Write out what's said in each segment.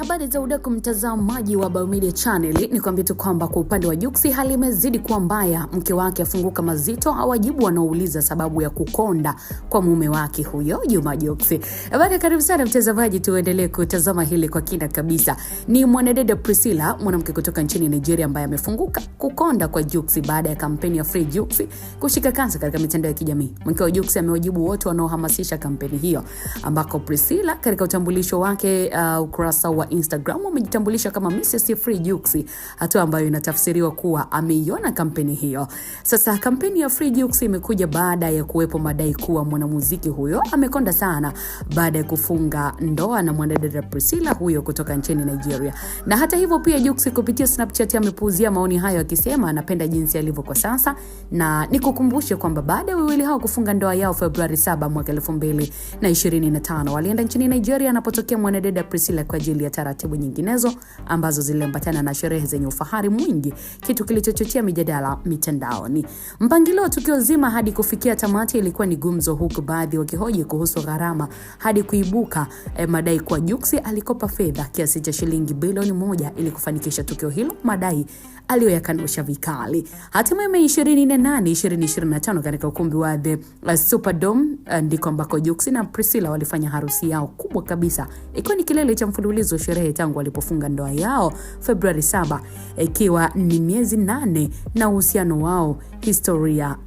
Habari za udaku mtazamaji wa Biomedia Channel, ni kwambie tu kwamba kwa upande wa Jux hali imezidi kuwa mbaya. Mke wake afunguka mazito, hawajibu wanaouliza sababu ya kukonda kwa mume wake huyo Juma Jux. Habari, karibu sana mtazamaji, tuendelee kutazama hili kwa kina kabisa. Ni mwanadada Priscilla, mwanamke kutoka nchini Nigeria ambaye amefunguka kukonda kwa Jux baada ya kampeni ya Free Jux kushika kasi katika mitandao ya kijamii. Mke wa Jux amewajibu wote wanaohamasisha kampeni hiyo, ambako Priscilla katika utambulisho wake ukurasa wa Instagram amejitambulisha kama Mrs. Free Jux, hatua ambayo inatafsiriwa kuwa ameiona kampeni hiyo. Sasa kampeni ya Free Jux imekuja baada ya kuwepo madai kuwa mwanamuziki huyo amekonda sana baada ya kufunga ndoa na mwanadada Priscilla huyo kutoka nchini Nigeria. Na hata hivyo pia Jux kupitia Snapchat amepuuzia maoni hayo akisema anapenda jinsi alivyo kwa sasa, na nikukumbushe kwamba baada ya wawili hao kufunga ndoa yao Februari 7 mwaka 2025 walienda nchini Nigeria anapotokea mwanadada Priscilla kwa ajili ya taratibu nyinginezo ambazo ziliambatana na sherehe zenye ufahari mwingi, kitu kilichochochea mijadala mitandaoni. Mpangilio wa tukio zima hadi kufikia tamati ilikuwa ni gumzo, huku baadhi wakihoji kuhusu gharama hadi kuibuka madai kwa Jux alikopa fedha kiasi cha shilingi bilioni 1 ili kufanikisha tukio hilo, madai aliyoyakanusha vikali. Hatimaye Mei 28, 2025 katika ukumbi wa The Superdome ndiko ambako Jux na Priscilla walifanya harusi yao kubwa kabisa, ikiwa ni kilele cha mfululizo sherehe tangu walipofunga ndoa yao Februari 7, ikiwa ni miezi 8 na uhusiano wao historia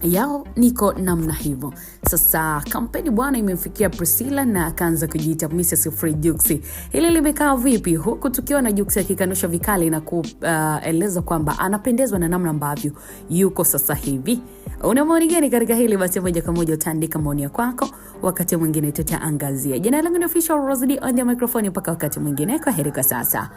yao niko namna hivyo. Sasa kampeni bwana imemfikia Priscilla na akaanza kujiita Mrs. Free Jux. Hili limekaa vipi, huku tukiona Jux akikanusha vikali na kueleza kwamba anapendezwa na namna ambavyo yuko sasa hivi. Una maoni gani katika hili? Basi moja kwa moja utaandika maoni yako, wakati mwingine tutaangazia. Jina langu ni Official Rosie on the microphone, mpaka wakati mwingine, kwa heri kwa sasa.